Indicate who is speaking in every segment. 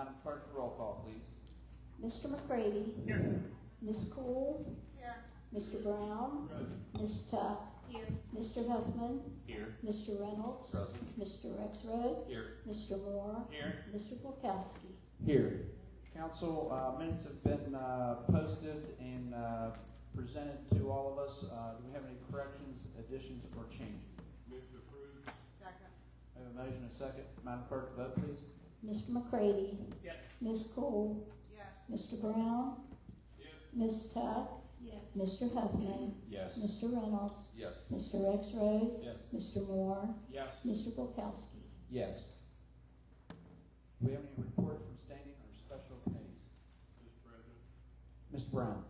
Speaker 1: Madam Clerk, roll call, please.
Speaker 2: Mr. McCready.
Speaker 3: Here.
Speaker 2: Ms. Cool.
Speaker 3: Here.
Speaker 2: Mr. Brown. Ms. Tuck.
Speaker 3: Here.
Speaker 2: Mr. Huffman.
Speaker 1: Here.
Speaker 2: Mr. Reynolds.
Speaker 1: Present.
Speaker 2: Mr. Rexroad.
Speaker 1: Here.
Speaker 2: Mr. Moore.
Speaker 1: Here.
Speaker 2: Mr. Polkowski.
Speaker 1: Here. Council, minutes have been posted and presented to all of us. Do we have any corrections, additions, or changes?
Speaker 4: Move to approve.
Speaker 3: Second.
Speaker 1: I have a motion and a second. Madam Clerk, vote please.
Speaker 2: Mr. McCready.
Speaker 3: Yes.
Speaker 2: Ms. Cool.
Speaker 3: Yes.
Speaker 2: Mr. Brown.
Speaker 4: Yes.
Speaker 2: Ms. Tuck.
Speaker 3: Yes.
Speaker 2: Mr. Huffman.
Speaker 4: Yes.
Speaker 2: Mr. Reynolds.
Speaker 4: Yes.
Speaker 2: Mr. Rexroad.
Speaker 4: Yes.
Speaker 2: Mr. Moore.
Speaker 4: Yes.
Speaker 2: Mr. Polkowski.
Speaker 1: Yes. Do we have any report from standing or special committees?
Speaker 4: Mr. President,
Speaker 1: Mr. Brown.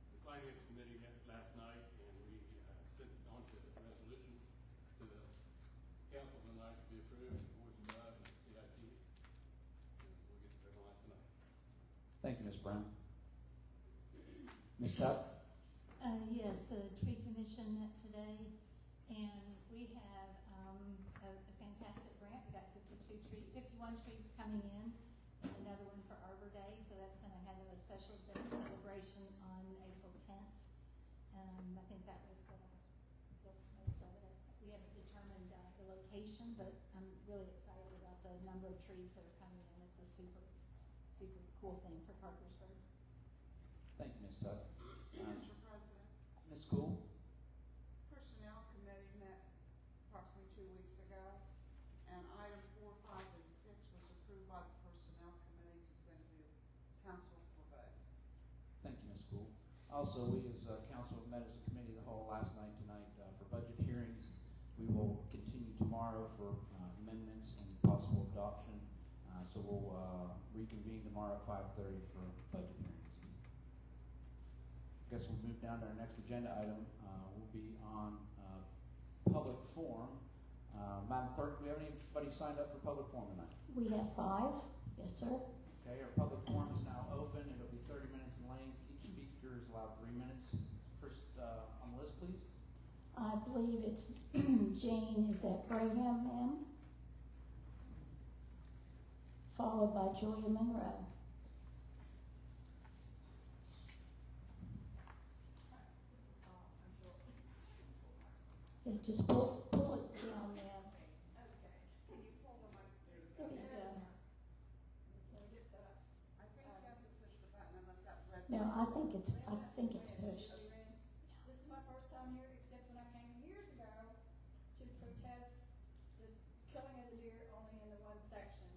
Speaker 4: the Finance Committee met last night and we sent on to the resolution to the council tonight to be approved, the boards and drive and CIP. And we'll get to the line tonight.
Speaker 1: Thank you, Ms. Brown. Ms. Tuck.
Speaker 5: Yes, the tree commission met today, and we have a fantastic grant. We got 51 trees coming in, and another one for Arbor Day, so that's going to have a special day celebration on April 10th. I think that was most of it. We haven't determined the location, but I'm really excited about the number of trees that are coming in. It's a super cool thing for Parkersburg.
Speaker 1: Thank you, Ms. Tuck.
Speaker 3: Mr. President,
Speaker 1: Ms. Cool.
Speaker 3: Personnel Committee met approximately 2 weeks ago, and item 4, 5, and 6 was approved by the Personnel Committee to send to council for vote.
Speaker 1: Thank you, Ms. Cool. Also, we as council met as a committee of the whole last night tonight for budget hearings. We will continue tomorrow for amendments and possible adoption. So we'll reconvene tomorrow at 5:30 for budget hearings. I guess we'll move down to our next agenda item. Will be on public forum. Madam Clerk, do we have anybody signed up for public forum tonight?
Speaker 2: We have 5. Yes, sir.
Speaker 1: Okay, our public forum is now open. It'll be 30 minutes in length. Each speaker is allowed 3 minutes. First on the list, please.
Speaker 2: I believe it's Jane, is that Graham, ma'am? Followed by Julia Monroe.
Speaker 3: This is all, I'm sure.
Speaker 2: Yeah, just pull it down, ma'am.
Speaker 3: Okay. Can you pull the mic?
Speaker 2: There you go.
Speaker 3: So get set up. I think you have to push the button unless that's red.
Speaker 2: No, I think it's pushed.
Speaker 6: This is my first time here, except when I came years ago to protest the killing of the deer only in the one section.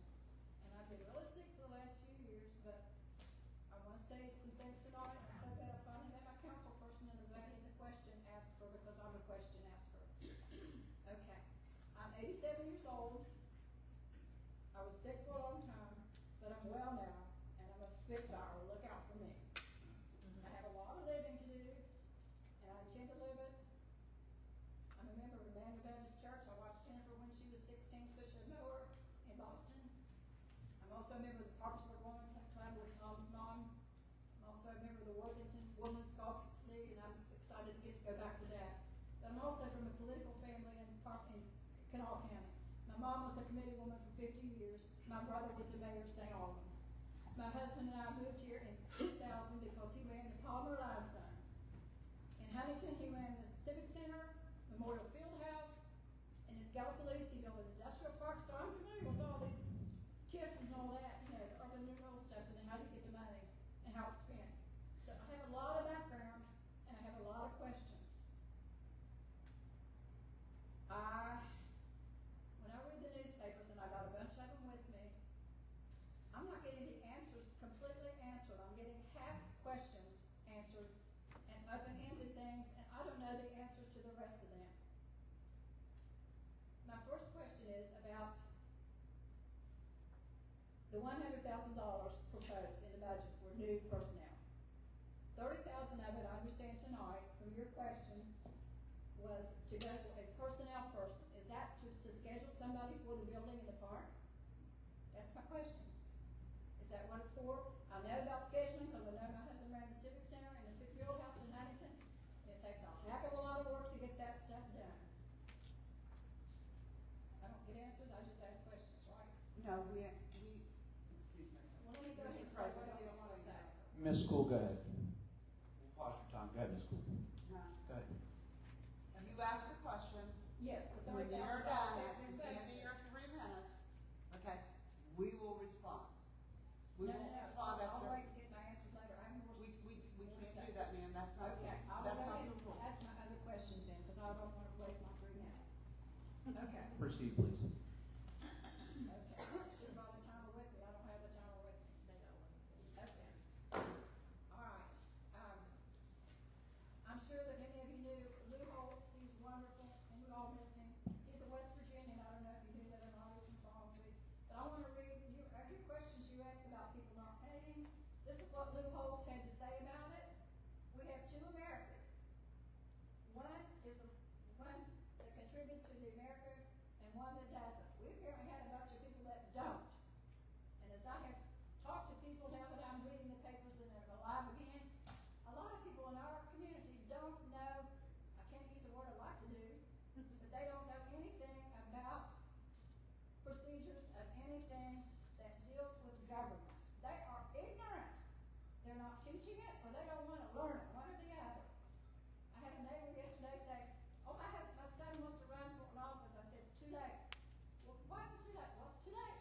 Speaker 6: And I've been really sick for the last few years, but I want to say some things tonight. I'm so glad I finally met my council person, and I'm glad he's a question asker because I'm a question asker. Okay, I'm 87 years old. I was sick for a long time, but I'm well now, and I'm a spitfire. Look out for me. I have a lot of living to do, and I intend to live it. I'm a member of Emmanuel Baptist Church. I watched Jennifer when she was 16 push a mower in Boston. I'm also a member of the Parkersburg Women's Club with Tom's mom. I'm also a member of the Worthington Women's Golf League, and I'm excited to get to go back to that. But I'm also from a political family in Kanawha County. My mom was a committee woman for 50 years. My brother was the mayor of St. Albans. My husband and I moved here in 2000 because he ran the Palmer Limestone. In Huntington, he ran the Civic Center, Memorial Fieldhouse, and in Gallipolis, he built an industrial park. So I'm familiar with all these tips and all that, you know, the urban renewal stuff, and then how do you get the money and how it's spent. So I have a lot of background, and I have a lot of questions. When I read the newspapers, and I got a bunch of them with me, I'm not getting the answers completely answered. I'm getting half questions answered and open-ended things, and I don't know the answers to the rest of them. My first question is about the $100,000 proposed in the budget for new personnel. 30,000 of it, I understand tonight from your questions, was to go for a personnel person. Is that to schedule somebody for the building in the park? That's my question. Is that what it's for? I know about scheduling because I know my husband ran the Civic Center and the Field House in Huntington. It takes a heck of a lot of work to get that stuff done. I don't get answers, I just ask questions, right?
Speaker 3: No, excuse me.
Speaker 1: Miss School, go ahead. We'll pause your time. Go ahead, Miss School.
Speaker 3: Huh?
Speaker 1: Go ahead.
Speaker 3: You asked the questions.
Speaker 6: Yes, the
Speaker 3: When you're
Speaker 6: $30,000
Speaker 3: done,
Speaker 6: has
Speaker 3: at
Speaker 6: been
Speaker 3: the end of
Speaker 6: budgeted.
Speaker 3: your 3 minutes, okay, we will respond. We
Speaker 6: No,
Speaker 3: will
Speaker 6: no, no,
Speaker 3: respond
Speaker 6: I'll
Speaker 3: after.
Speaker 6: wait to get my answers later. I have more.
Speaker 3: We can't do that, ma'am, that's not,
Speaker 6: Okay, I'll
Speaker 3: that's
Speaker 6: go
Speaker 3: not
Speaker 6: ahead
Speaker 3: the
Speaker 6: and
Speaker 3: rules.
Speaker 6: ask my other questions then, because I don't want to waste my 3 minutes. Okay.
Speaker 1: Proceed, please.
Speaker 6: Okay, I should have brought the timer with me, I don't have the timer with me. Okay. All right, I'm sure that many of you knew Lou Holtz, he's wonderful, and we all miss him. He's a West Virginian, I don't know if you knew that or not, he's from Brunswick. But I wanna read, your questions you asked about people not paying, this is what Lou Holtz had to say about it. We have 2 Americas. One is the one that contributes to the America and one that doesn't. We apparently had a bunch of people that don't. And as I have talked to people now that I'm reading the papers and they're alive again, a lot of people in our community don't know, I can't use the word I like to do, but they don't know anything about procedures of anything that deals with government. They are ignorant. They're not teaching it or they don't want to learn it, one or the other. I had a neighbor yesterday say, oh, my son wants to run for an office. I said, it's too late. Well, why is it too late? Well, it's too late.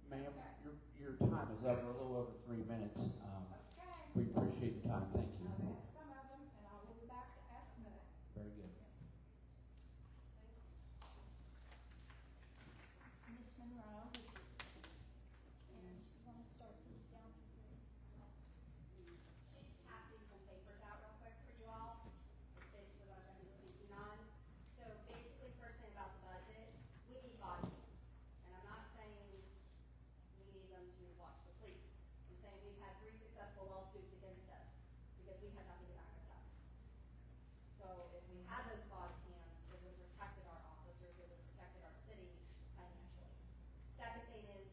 Speaker 1: Ma'am,
Speaker 6: Okay.
Speaker 1: your time is up. We're a little over 3 minutes.
Speaker 6: Okay.
Speaker 1: We appreciate your time. Thank you.
Speaker 6: I've asked some of them and I will be back to ask more.
Speaker 1: Very good.
Speaker 2: Miss Monroe, and you want to start these down through here?
Speaker 7: Just passing some papers out real quick for you all. It's basically what I'm going to be speaking on. So basically, first thing about the budget, we need body cams. And I'm not saying we need them to watch the police. I'm saying we've had 3 successful lawsuits against us because we had nothing to back us up. So if we had those body cams, it would have protected our officers, it would have protected our city financially. Second thing is,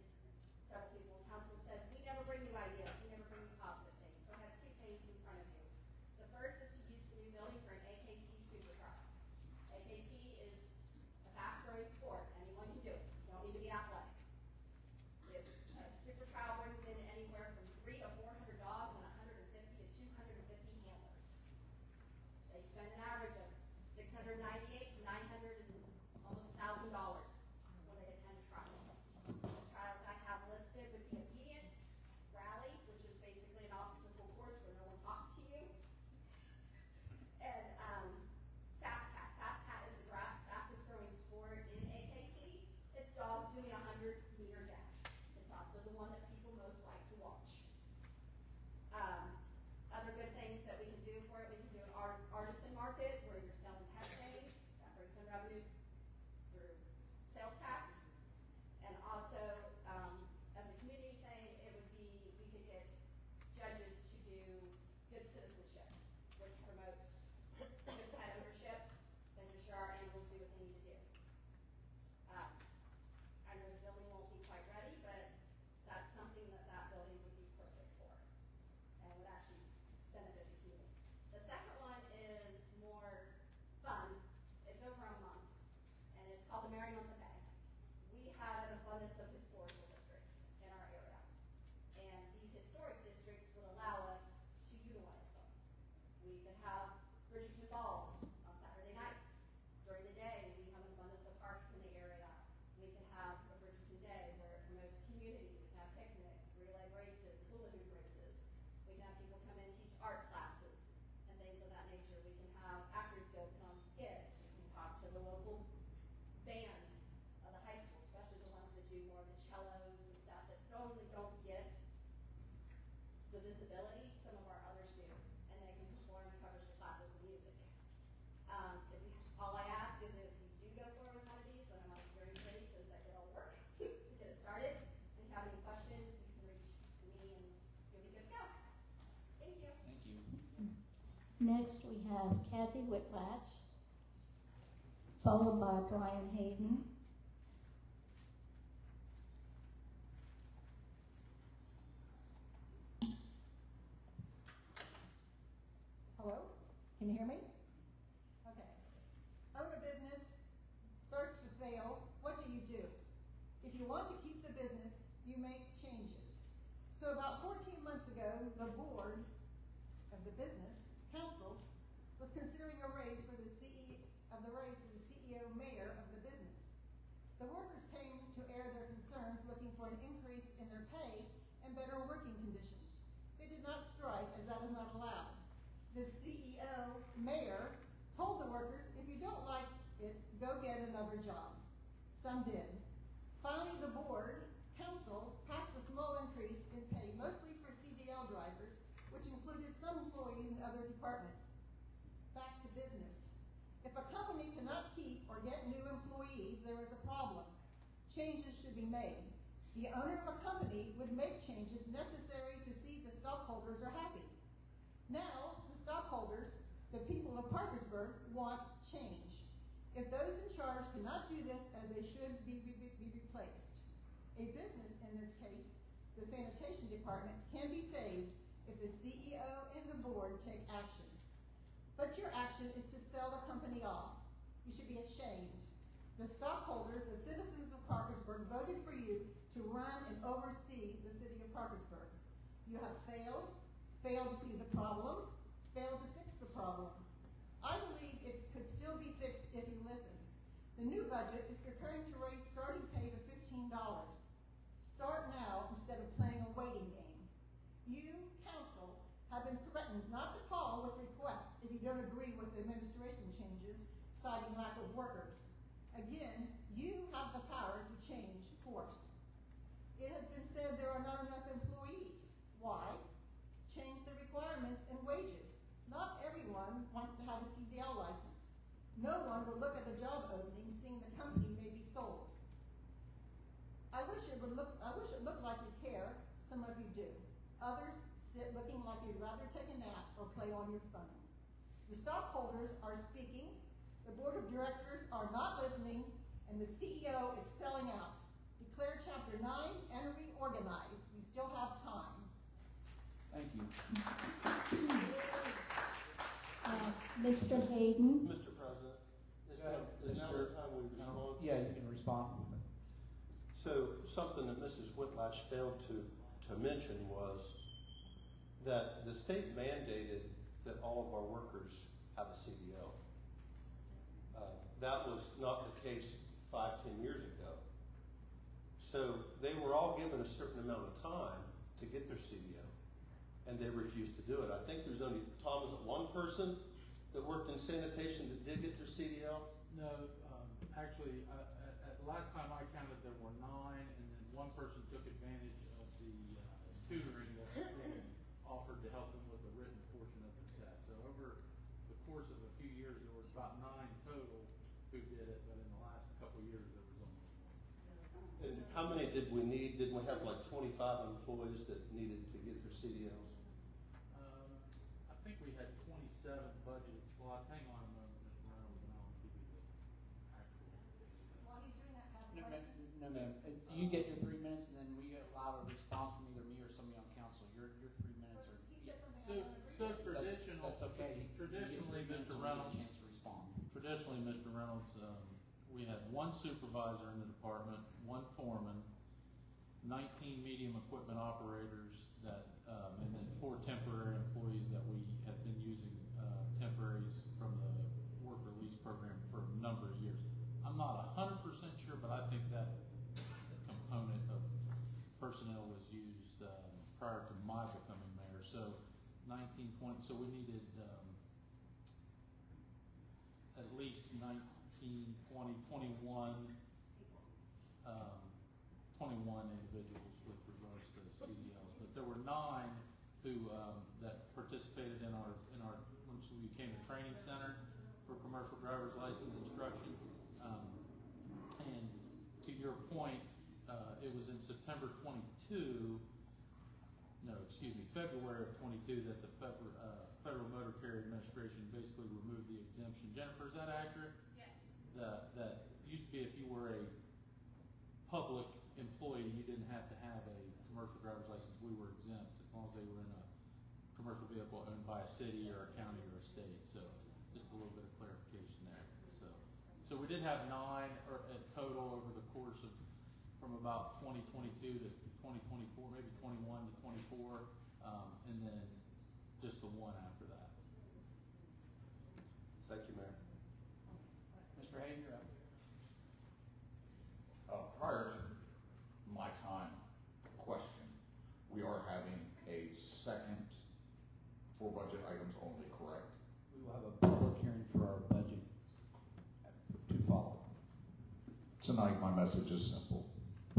Speaker 7: several people in council said, we never bring new ideas, we never bring new positive things. So I have 2 things in front of you. The first is to use the new building for an AKC supercross. AKC is a fast-growing sport, anyone can do it, you don't need to be athletic. If a super trial brings in anywhere from 300 to 400 dogs and 150 to 250 handlers. They spend an average of $698 to $900 and almost $1,000 when they attend a trial. The trials I have listed would be obedience, rally, which is basically an obstacle course where no one talks to you, and fast cat. Fast cat is the fastest growing sport in AKC. It's dogs doing a 100-meter dash. It's also the one that people most like to watch. Other good things that we can do for it, we can do an artisan market where you're selling pet things. That brings in revenue through sales tax. And also, as a community thing, it would be, we could get judges to do good citizenship, which promotes good pet ownership, and ensure our animals do what they need to do. I know the building won't be quite ready, but that's something that building would be perfect for, and would actually benefit the community. The second one is more fun. It's over a month, and it's called the Merry Month of May. We have an abundance of historical districts in our area, and these historic districts would allow us to utilize them. We could have Bridgerton balls on Saturday nights. During the day, we have an abundance of parks in the area. We could have a Bridgerton day where it promotes community. We can have picnics, relay races, hula hoop races. We can have people come in and teach art classes and things of that nature. We can have actors go put on skits. We can talk to the local bands of the high school, especially the ones that do more of the cellos and stuff that normally don't get the visibility some of our others do, and they can perform commercial classical music. All I ask is if you do go forward with one of these, and I'm on a steering committee since I did all the work to get it started, and if you have any questions, you can reach me and you'll be good to go. Thank you.
Speaker 1: Thank you.
Speaker 2: Next, we have Kathy Whitlatch, followed by Brian Hayden.
Speaker 8: Hello? Can you hear me? Okay. Own a business, starts to fail, what do? If you want to keep the business, you make changes. So about 14 months ago, the board Business, council, was considering a raise for the CEO mayor of the business. The workers came to air their concerns, looking for an increase in their pay and better working conditions. They did not strike, as that is not allowed. The CEO mayor told the workers, if you don't like it, go get another job. Some did. Finally, the board, council, passed a small increase in pay, mostly for CDL drivers, which included some employees in other departments. Back to business. If a company cannot keep or get new employees, there is a problem. Changes should be made. The owner of a company would make changes necessary to see the stockholders are happy. Now, the stockholders, the people of Parkersburg, want change. If those in charge cannot do this as they should be replaced. A business, in this case, the sanitation department, can be saved if the CEO and the board take action. But your action is to sell the company off. You should be ashamed. The stockholders, the citizens of Parkersburg, voted for you to run and oversee the city of Parkersburg. You have failed to see the problem, failed to fix the problem. I believe it could still be fixed if you listen. The new budget is preparing to raise starting pay to $15. Start now instead of playing a waiting game. You, council, have been threatened not to call with requests if you don't agree with the administration changes, citing lack of workers. Again, you have the power to change course. It has been said there are not enough employees. Why? Change the requirements and wages. Not everyone wants to have a CDL license. No one will look at the job opening seeing the company may be sold. I wish it looked like you care. Some of you do. Others sit looking like you'd rather take a nap or play on your phone. The stockholders are speaking, the board of directors are not listening, and the CEO is selling out. Declare Chapter 9 and reorganize. You still have time.
Speaker 1: Thank you.
Speaker 2: Mr. Hayden?
Speaker 9: Mr. President,
Speaker 1: Go ahead,
Speaker 9: is now the time we respond?
Speaker 1: Yeah, you can respond.
Speaker 9: So something that Mrs. Whitlatch failed to mention was that the state mandated that all of our workers have a CDL. That was not the case 5-10 years ago. So they were all given a certain amount of time to get their CDL, and they refused to do it. I think there's only, Tom, is it one person that worked in sanitation that did get their CDL?
Speaker 10: No, actually, at last time I counted, there were 9, and then one person took advantage of the tutoring that the city offered to help them with the written portion of the test. So over the course of a few years, there was about 9 total who did it, but in the last couple of years, there was only 1.
Speaker 9: And how many did we need? Didn't we have like 25 employees that needed to get their CDLs?
Speaker 10: I think we had 27 budgeted slots. Hang on a moment, Mr. Reynolds, and I'll give you the actual.
Speaker 8: While he's doing that, I have a
Speaker 1: No,
Speaker 8: question.
Speaker 1: ma'am. No, ma'am. You get your 3 minutes, and then we allow a response from either me or somebody on council. Your 3 minutes are.
Speaker 8: He said something
Speaker 10: So,
Speaker 8: I don't agree
Speaker 10: so
Speaker 8: with.
Speaker 1: That's okay.
Speaker 10: Traditionally,
Speaker 1: You get 3 minutes
Speaker 10: Mr.
Speaker 1: and you get a
Speaker 10: Reynolds,
Speaker 1: chance to respond.
Speaker 10: traditionally, Mr. Reynolds, we had 1 supervisor in the department, 1 foreman, 19 medium equipment operators that, and then 4 temporary employees that we have been using, temporaries from the work release program for a number of years. I'm not 100% sure, but I think that component of personnel was used, prior to my becoming mayor. So 19, 20, so we needed, at least 19, 20, 21, 21 individuals with regards to CDLs. But there were 9 who, that participated in our, once we became a training center for commercial driver's license instruction. And to your point, it was in February of 22 that the Federal Motor Carrier Administration basically removed the exemption. Jennifer, is that accurate?
Speaker 7: Yes.
Speaker 10: That used to be if you were a public employee, you didn't have to have a commercial driver's license. We were exempt as long as they were in a commercial vehicle owned by a city or a county or a state. So just a little bit of clarification there. So we did have 9 total over the course of from about 2022 to 2024, maybe 21 to 24, and then just the one after that.
Speaker 9: Thank you, Mayor.
Speaker 1: Mr. Hayden, you're up.
Speaker 11: Prior to my time question, we are having a second for budget items only, correct?
Speaker 1: We will have a public hearing for our budget to follow.
Speaker 11: Tonight, my message is simple.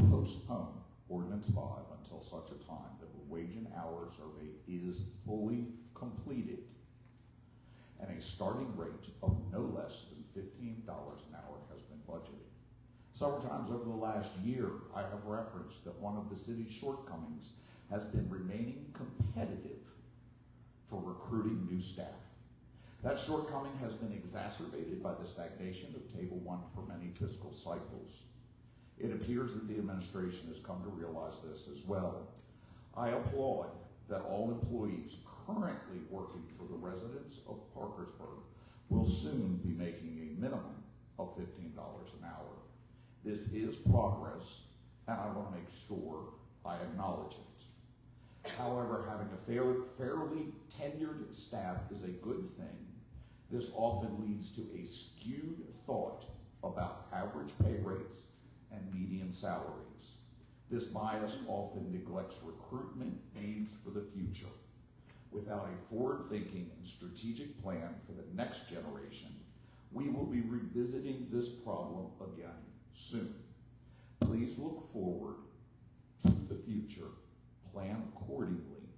Speaker 11: Postpone ordinance 5 until such a time that the wage and hour survey is fully completed and a starting rate of no less than $15 an hour has been budgeted. Several times over the last year, I have referenced that one of the city's shortcomings has been remaining competitive for recruiting new staff. That shortcoming has been exacerbated by the stagnation of Table 1 for many fiscal cycles. It appears that the administration has come to realize this as well. I applaud that all employees currently working for the residents of Parkersburg will soon be making a minimum of $15 an hour. This is progress, and I want to make sure I acknowledge it. However, having a fairly tenured staff is a good thing. This often leads to a skewed thought about average pay rates and median salaries. This bias often neglects recruitment needs for the future. Without a forward-thinking and strategic plan for the next generation, we will be revisiting this problem again soon. Please look forward to the future, plan accordingly,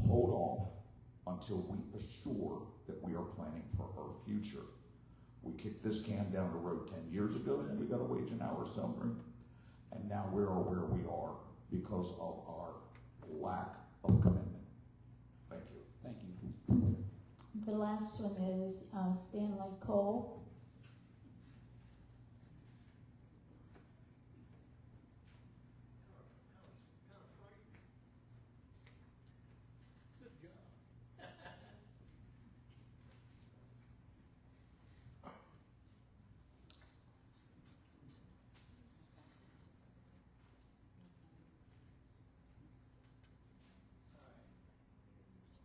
Speaker 11: hold off until we assure that we are planning for our future. We kicked this can down the road 10 years ago and we got a wage and hour salary, and now we are where we are because of our lack of commitment. Thank you.
Speaker 1: Thank you.
Speaker 2: The last one is Stanley Cole.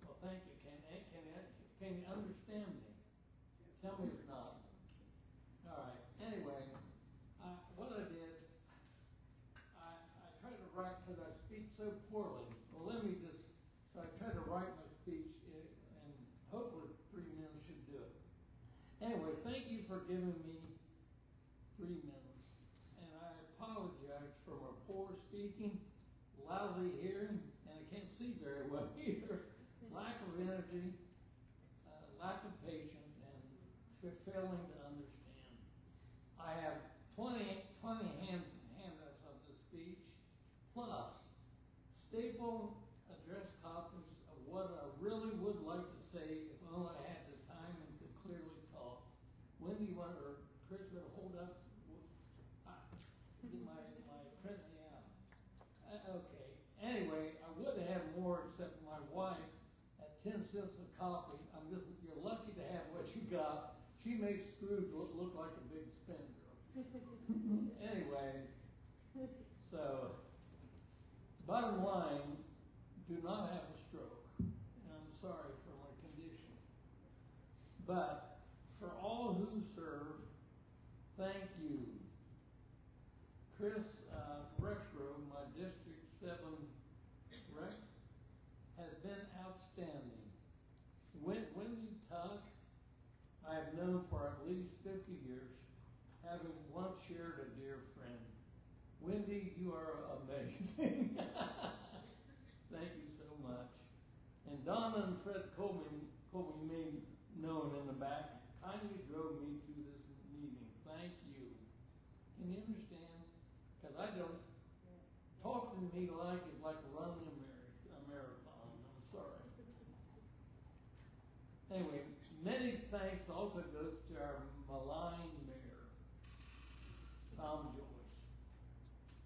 Speaker 12: Well, thank you. Can you understand me? Tell me if not. All right. Anyway, what I did, I tried to write because I speak so poorly. Well, so I tried to write my speech, and hopefully 3 minutes should do it. Anyway, thank you for giving me 3 minutes. And I apologize for my poor speaking, lousy hearing, and I can't see very well either. Lack of energy, lack of patience, and failing to understand. I have 20 handouts of the speech, plus staple address copies of what I really would like to say if only I had the time and could clearly talk. Wendy, or Chris, would hold up my printing out. Okay. Anyway, I would have more except my wife. 10 cents a copy. You're lucky to have what you got. She makes Scrooge look like a big spender. Anyway, so bottom line, do not have a stroke. And I'm sorry for my condition. But for all who serve, thank you. Chris Rexrow, my District 7 rec, has been outstanding. Wendy Tuck, I have known for at least 50 years, having once shared a dear friend. Wendy, you are amazing. Thank you so much. And Donna and Fred Coleman made known in the back, kindly drove me to this meeting. Thank you. Can you understand? Because I don't, talking to me is like running a marathon. I'm sorry. Anyway, many thanks also goes to our maligned mayor, Tom Joyce,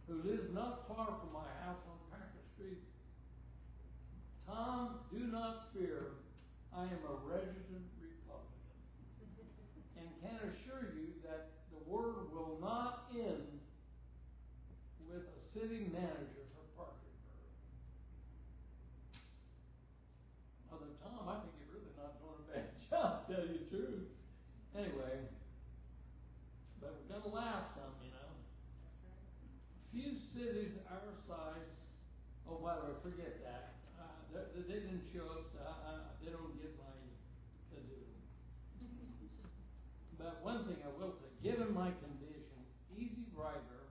Speaker 12: who lives not far from my house on Packer Street. Tom, do not fear, I am a registered Republican and can assure you that the word will not end with a city manager for Parkersburg. Although Tom tell you the truth. Anyway, but we're gonna laugh some, you know. Few cities our size, oh, by the way, forget that. They didn't show up, so they don't get my to-do. But one thing I will say, given my condition, Easy Rider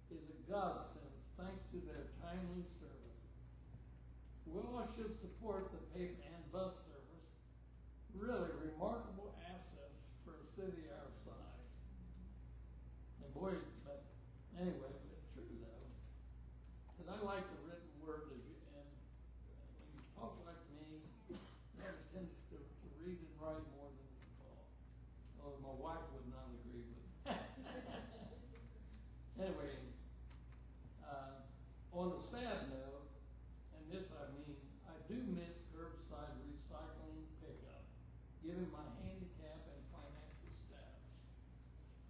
Speaker 12: is a godsend thanks to their timely service. We all should support the paper and bus service. Really remarkable assets for a city our size. And boy, but anyway, it's true though. Because I like the written word and when you talk like me, you have a tendency to read and write more than you talk. Although my wife would not agree with that. Anyway, on a sad note, and this I mean, I do miss curbside recycling pickup, given my handicap and financial status.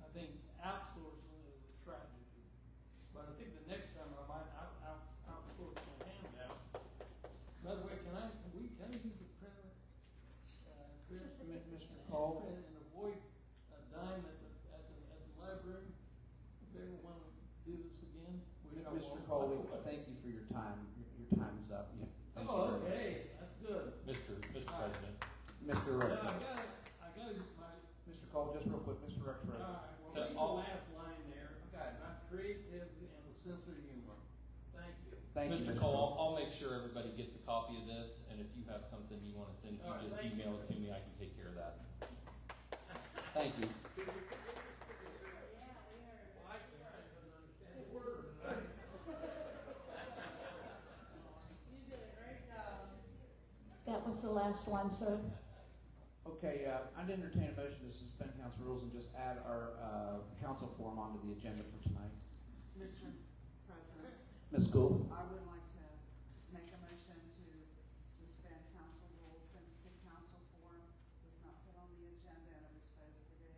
Speaker 12: I think outsourcing is a tragedy, but I think the next time I might outsource my handout. By the way, can I use the printer, Chris?
Speaker 1: Mr. Cole?
Speaker 12: And avoid a dime at the library. If they ever want to do this again, which I
Speaker 1: Mr.
Speaker 12: won't.
Speaker 1: Cole, thank you for your time. Your time is up. Yeah, thank you
Speaker 12: Oh,
Speaker 1: very much.
Speaker 12: okay, that's good.
Speaker 13: Mr. President.
Speaker 1: Mr.
Speaker 12: Yeah,
Speaker 1: Rexroth.
Speaker 12: I got my,
Speaker 1: Mr. Cole, just real quick, Mr. Rexroth.
Speaker 12: all right, well,
Speaker 13: So
Speaker 12: read the
Speaker 13: I'll-
Speaker 12: last line there.
Speaker 1: Okay.
Speaker 12: About creativity and a sense of humor. Thank you.
Speaker 1: Thank you,
Speaker 13: Mr. Cole, I'll make sure everybody gets a copy of this, and if you have something you want to send, if
Speaker 12: All right,
Speaker 13: you just
Speaker 12: thank
Speaker 13: email
Speaker 12: you.
Speaker 13: it to me, I can take care of that.
Speaker 1: Thank you.
Speaker 12: Well, I can't even understand a word of that.
Speaker 2: That was the last one, sir.
Speaker 1: Okay, I'd entertain a motion to suspend council rules and just add our council forum onto the agenda for tonight.
Speaker 3: Mr. President,
Speaker 1: Ms. Gould?
Speaker 3: I would like to make a motion to suspend council rules since the council forum was not put on the agenda and it was supposed to be.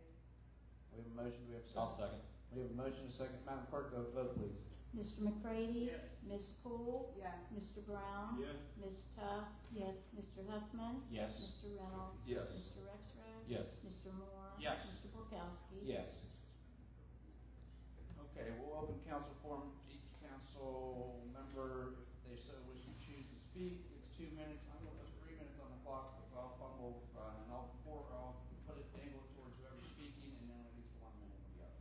Speaker 1: We have a motion, we have a 2nd
Speaker 13: I'll second.
Speaker 1: We have a motion, a second. Madam Clerk, vote please.
Speaker 2: Mr. McCready?
Speaker 12: Yes.
Speaker 2: Ms. Cool?
Speaker 3: Yes.
Speaker 2: Mr. Brown?
Speaker 12: Yes.
Speaker 2: Ms. Tuck? Yes. Mr. Huffman?
Speaker 13: Yes.
Speaker 2: Mr. Reynolds?
Speaker 9: Yes.
Speaker 2: Mr. Rexroth?
Speaker 13: Yes.
Speaker 2: Mr. Moore?
Speaker 13: Yes.
Speaker 2: Mr. Polkowski?
Speaker 1: Yes. Okay, we'll open council forum. Each council member, if they so wish to choose to speak, it's 2 minutes. I'm gonna put 3 minutes on the clock, because I'll fumble, and I'll put it, angle it towards whoever's speaking, and then when it gets to 1 minute, we'll go.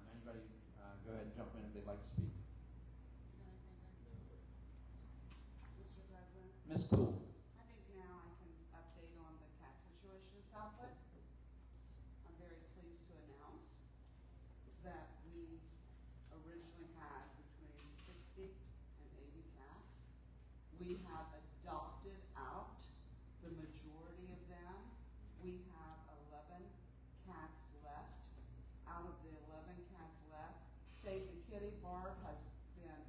Speaker 1: Anybody, go ahead and jump in if they'd like to speak.
Speaker 3: Mr. President,
Speaker 1: Ms. Cool?
Speaker 3: I think now I can update on the cat situation in Southwood. I'm very pleased to announce that we originally had between 60 and 80 cats. We have adopted out the majority of them. We have 11 cats left. Out of the 11 cats left, Save the Kitty Bar has been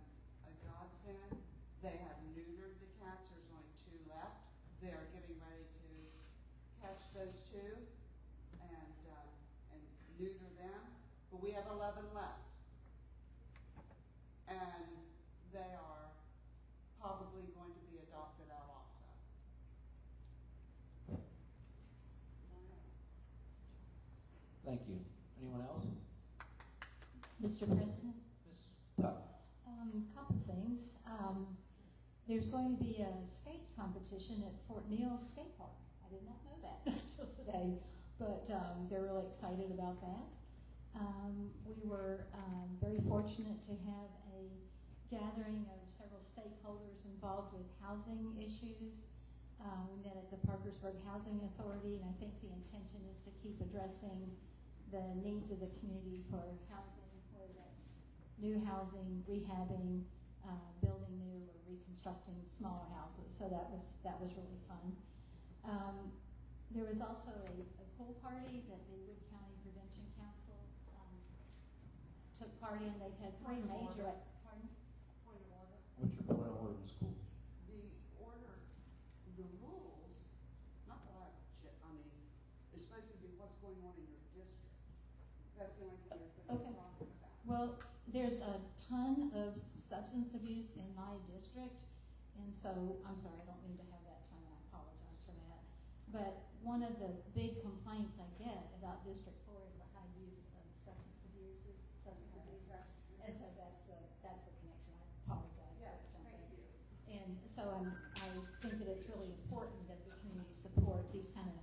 Speaker 3: a godsend. They have neutered the cats. There's only 2 left. They are getting ready to catch those 2 and neuter them. But we have 11 left. And they are probably going to be adopted out also.
Speaker 1: Thank you. Anyone else?
Speaker 2: Mr. President?
Speaker 1: Ms. Tuck?
Speaker 2: Couple things. There's going to be a skate competition at Fort Neal Skate Park. I did not know that until today, but they're really excited about that. We were very fortunate to have a gathering of several stakeholders involved with housing issues. We met at the Parkersburg Housing Authority, and I think the intention is to keep addressing the needs of the community for housing, whether that's new housing, rehabbing, building new, or reconstructing smaller houses. So that was really fun. There was also a pool party that the Wood County Prevention Council took part in. They've had 3
Speaker 3: Point of
Speaker 2: major.
Speaker 3: order.
Speaker 2: Pardon?
Speaker 3: Point of order.
Speaker 1: What's your point of order, Ms. Cool?
Speaker 3: The rules, not that I mean, it's supposed to be what's going on in your district. That's the only thing you're supposed to be
Speaker 2: Okay.
Speaker 3: talking about.
Speaker 2: Well, there's a ton of substance abuse in my district, and so, I'm sorry, I don't mean to have that tone, I apologize for that. But one of the big complaints I get about District 4 is the high use of substance abuse. And so that's the connection. I apologize
Speaker 3: Yeah,
Speaker 2: for jumping.
Speaker 3: thank you.
Speaker 2: And so I think that it's really important that the community support these kind of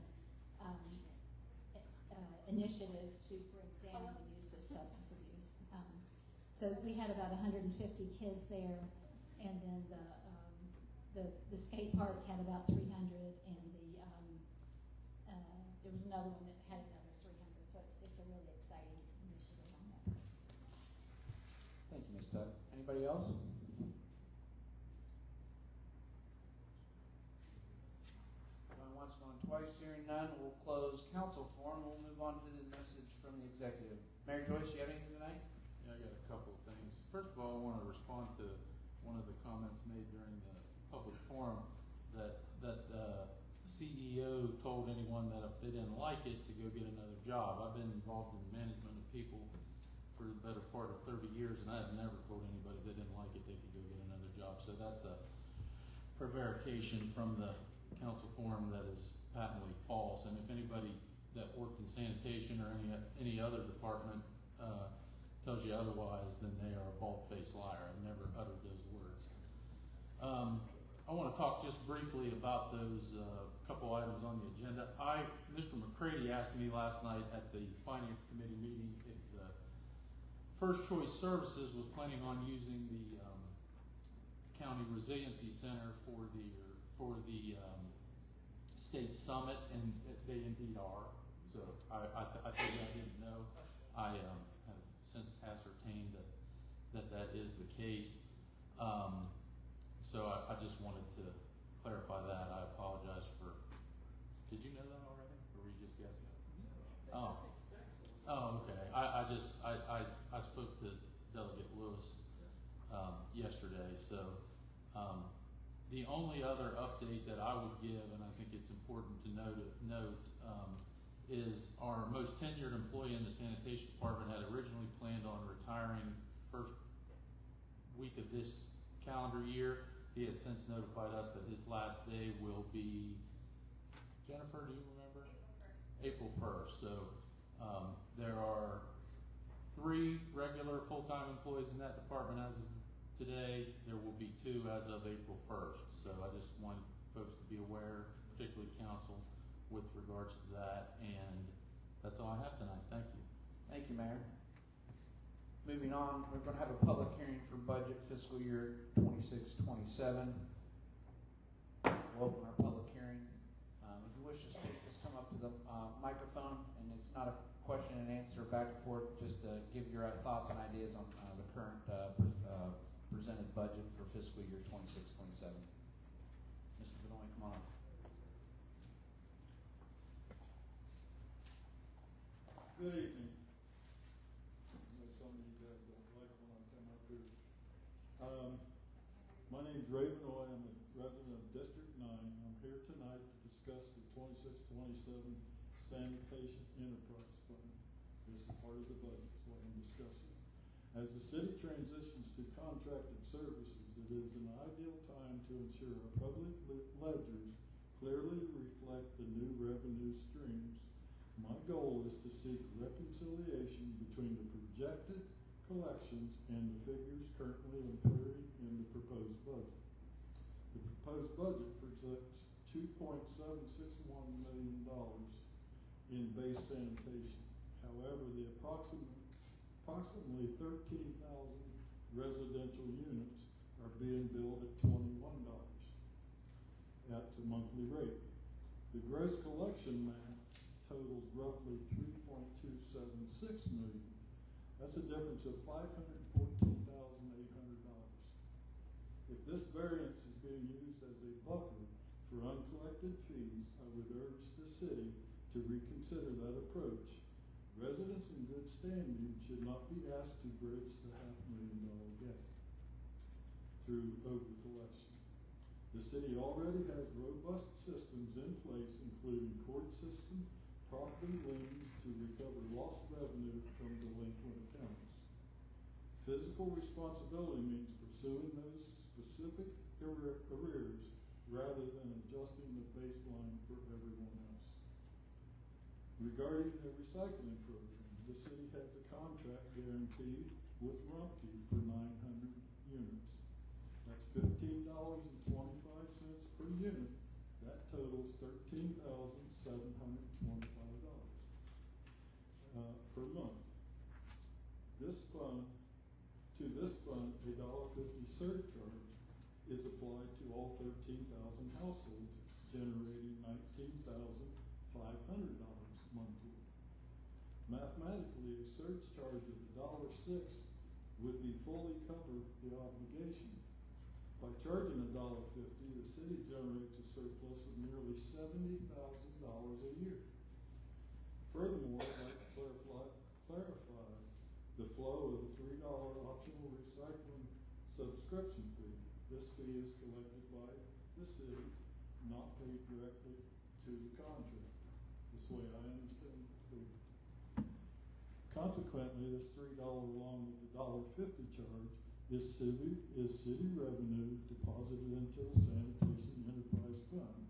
Speaker 2: initiatives to bring down the use of substance abuse. So we had about 150 kids there, and then the skate park had about 300, and there was another one that had another 300. So it's a really exciting initiative on that.
Speaker 1: Thank you, Ms. Tuck. Anybody else? Going once, going twice, hearing none, we'll close council forum. We'll move on to the message from the executive. Mayor Joyce, you have anything tonight?
Speaker 10: Yeah, I got a couple of things. First of all, I want to respond to one of the comments made during the public forum that CEO told anyone that if they didn't like it, to go get another job. I've been involved in management of people for the better part of 30 years, and I have never told anybody they didn't like it, they could go get another job. So that's a prevarication from the council forum that is patently false. And if anybody that worked in sanitation or any other department tells you otherwise, then they are a bald-faced liar. I've never uttered those words. I want to talk just briefly about those couple items on the agenda. Mr. McCready asked me last night at the Finance Committee meeting if the First Choice Services was planning on using the County Resiliency Center for the state summit, and they indeed are. So I told you I didn't know. I have since ascertained that is the case. So I just wanted to clarify that. I apologize for. Did you know that already, or were you just guessing? Oh, okay. I spoke to Delegate Lewis yesterday. So the only other update that I would give, and I think it's important to note, is our most tenured employee in the sanitation department had originally planned on retiring first week of this calendar year. He has since notified us that his last day will be, Jennifer, do you remember? April 1st. So there are 3 regular full-time employees in that department as of today. There will be 2 as of April 1st. So I just want folks to be aware, particularly council, with regards to that. And that's all I have tonight. Thank you.
Speaker 1: Thank you, Mayor. Moving on, we're going to have a public hearing for budget fiscal year 26-27. We'll open our public hearing. If you wish to speak, just come up to the microphone, and it's not a question and answer back and forth, just give your thoughts and ideas on the current presented budget for fiscal year 26-27. Mr. Bedoin, come on up.
Speaker 14: Good evening. Some of you guys don't like when I come up here. My name's Raven Roy. I'm a resident of District 9. I'm here tonight to discuss the 26-27 Sanitation Enterprise Fund. This is part of the budget, is what I'm discussing. As the city transitions to contracted services, it is an ideal time to ensure our public ledgers clearly reflect the new revenue streams. My goal is to seek reconciliation between the projected collections and the figures currently appearing in the proposed budget. The proposed budget projects $2.761 million in base sanitation. However, the approximately 13,000 residential units are being billed at $21 at the monthly rate. The gross collection math totals roughly $3.276 million. That's a difference of $514,800. If this variance is being used as a buffer for uncollected fees, I would urge the city to reconsider that approach. Residents in good standing should not be asked to bridge the $500,000 gap through overcollection. The city already has robust systems in place, including court system, property liens to recover lost revenue from delinquent accounts. Fiscal responsibility means pursuing those specific arrears rather than adjusting the baseline for everyone else. Regarding the recycling program, the city has a contract guarantee with Rumpke for 900 units. That's $15.25 per unit. That totals $13,725 per month. This fund, a $1.50 surcharge is applied to all 13,000 households, generating $19,500 monthly. Mathematically, a surcharge of $1.06 would be fully cover the obligation. By charging $1.50, the city generates a surplus of nearly $70,000 a year. Furthermore, I'd like to clarify the flow of the $3 optional recycling subscription fee. This fee is collected by the city, not paid directly to the contractor. This way I understand it to be. Consequently, this $3 along with the $1.50 charge is city revenue deposited into the Sanitation Enterprise Fund.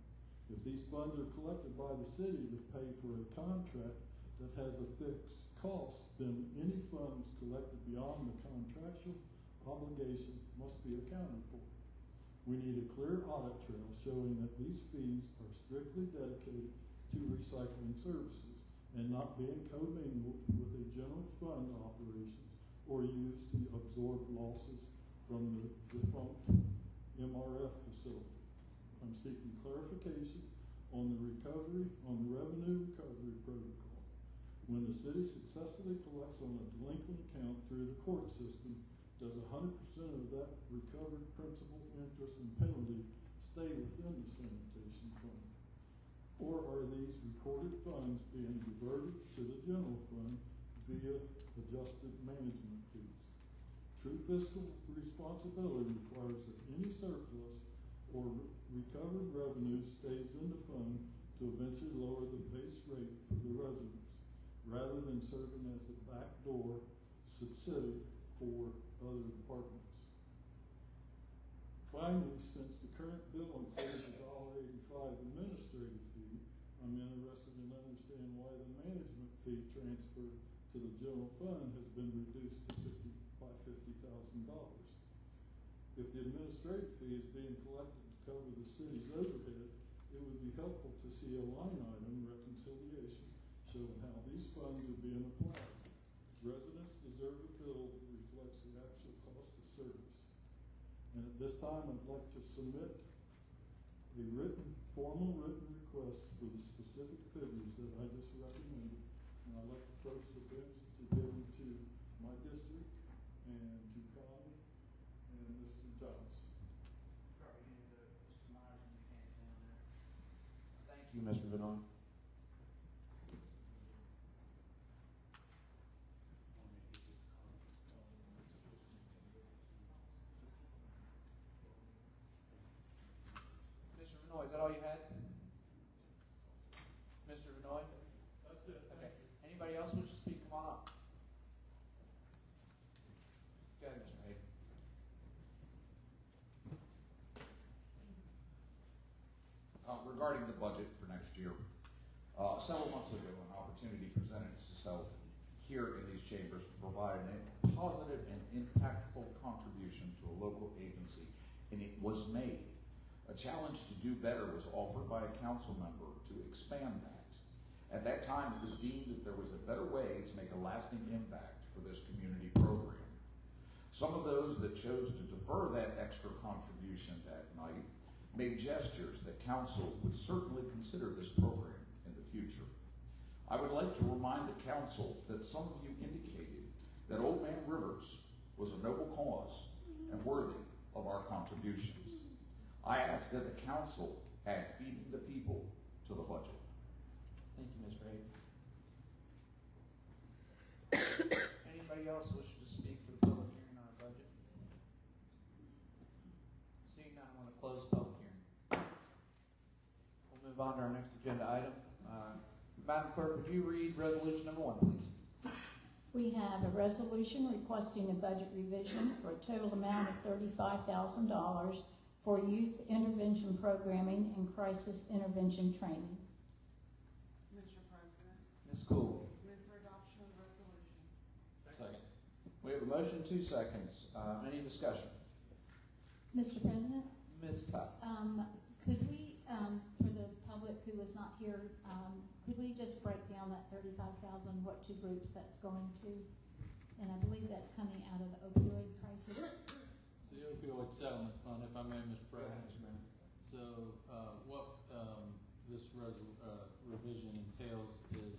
Speaker 14: If these funds are collected by the city to pay for a contract that has a fixed cost, then any funds collected beyond the contractual obligation must be accounted for. We need a clear audit trail showing that these fees are strictly dedicated to recycling services and not being commingled with a general fund operations or used to absorb losses from the defunct MRF facility. I'm seeking clarification on the revenue recovery protocol. When the city successfully collects on a delinquent account through the court system, does 100% of that recovered principal, interest, and penalty stay within the sanitation fund? Or are these recorded funds being diverted to the general fund via adjusted management fees? True fiscal responsibility requires that any surplus or recovered revenue stays in the fund to eventually lower the base rate for the residents, rather than serving as a backdoor subsidy for other departments. Finally, since the current bill includes a $1.85 administrative fee, I'm interested in understanding why the management fee transfer to the general fund has been reduced to $50,000. If the administrative fee is being collected to cover the city's overhead, it would be helpful to see a line item reconciliation showing how these funds are being applied. Residents deserve a bill that reflects the actual cost of service. And at this time, I'd like to submit a formal written request for the specific figures that I just recommended. And I'd like to approach the bench to give them to my district and to Connie and Mr. Johnson.
Speaker 1: Thank you, Mr. Benoit. Mr. Benoit, is that all you had? Mr. Benoit?
Speaker 14: That's it.
Speaker 1: Okay. Anybody else wish to speak? Come on up. Go ahead, Mr. Hayden.
Speaker 11: Regarding the budget for next year, several months ago, an opportunity presented itself here in these chambers to provide a positive and impactful contribution to a local agency, and it was made. A challenge to do better was offered by a council member to expand that. At that time, it was deemed that there was a better way to make a lasting impact for this community program. Some of those that chose to defer that extra contribution that night made gestures that council would certainly consider this program in the future. I would like to remind the council that some of you indicated that Old Man Rivers was a noble cause and worthy of our contributions. I ask that the council add feeding the people to the budget.
Speaker 1: Thank you, Mr. Hayden. Anybody else wish to speak for the public hearing on our budget? Seeing none, I'm going to close the public hearing. We'll move on to our next agenda item. Madam Clerk, would you read resolution number 1, please?
Speaker 6: We have a resolution requesting a budget revision for a total amount of $35,000
Speaker 5: for youth intervention programming and crisis intervention training.
Speaker 3: Mr. President,
Speaker 1: Ms. Cool.
Speaker 3: move for adoption of the resolution.
Speaker 13: Second.
Speaker 1: We have a motion, 2 seconds. Any discussion?
Speaker 5: Mr. President,
Speaker 1: Ms. Tuck.
Speaker 5: could we, for the public who was not here, could we just break down that 35,000, what 2 groups that's going to? And I believe that's coming out of the opioid crisis.
Speaker 10: It's the opioid settlement fund, if I may, Mr. President. So, what, this revision entails is,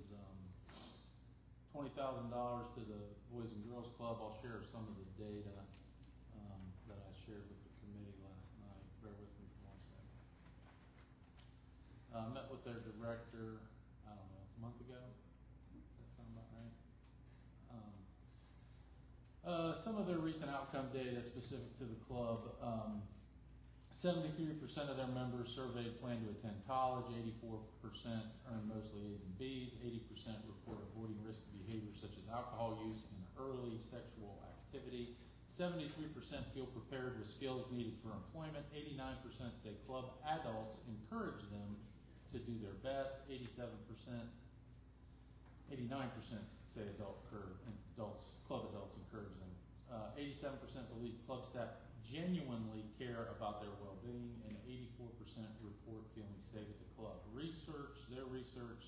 Speaker 10: $20,000 to the Boys and Girls Club. I'll share some of the data, that I shared with the committee last night. Bear with me for 1 second. Met with their director, I don't know, a month ago. Does that sound about right? Some of their recent outcome data specific to the club. 73% of their members surveyed plan to attend college, 84% earn mostly A's and B's, 80% report avoiding risky behaviors such as alcohol use and early sexual activity, 73% feel prepared with skills needed for employment, 89% say club adults encourage them to do their best, 89% say club adults encourage them. 87% believe club staff genuinely care about their well-being, and 84% report feeling safe at the club. Their research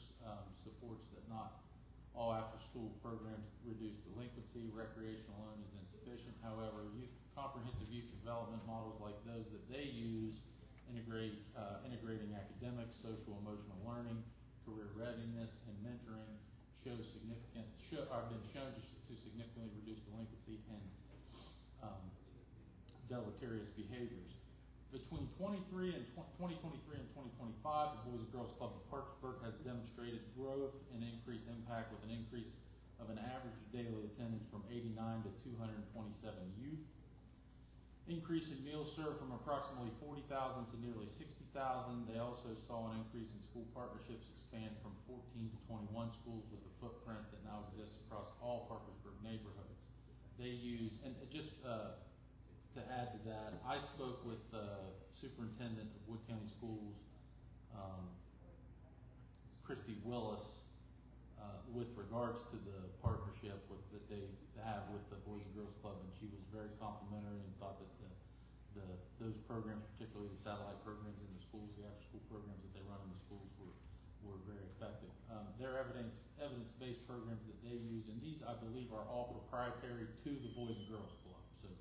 Speaker 10: supports that not all after-school programs reduce delinquency. Recreational alone is insufficient. However, comprehensive youth development models like those that they use integrating academics, social emotional learning, career readiness, and mentoring have been shown to significantly reduce delinquency and deleterious behaviors. Between 2023 and 2025, the Boys and Girls Club of Parkersburg has demonstrated growth and increased impact with an increase of an average daily attendance from 89 to 227 youth. Increase in meals served from approximately 40,000 to nearly 60,000. They also saw an increase in school partnerships expand from 14 to 21 schools with a footprint that now exists across all Parkersburg neighborhoods. They use, and just to add to that, I spoke with the superintendent of Wood County Schools, Christy Willis, with regards to the partnership that they have with the Boys and Girls Club, and she was very complimentary and thought that those programs, particularly the satellite programs in the schools, the after-school programs that they run in the schools, were very effective. Their evidence-based programs that they use, and these I believe are all proprietary to the Boys and Girls Club. So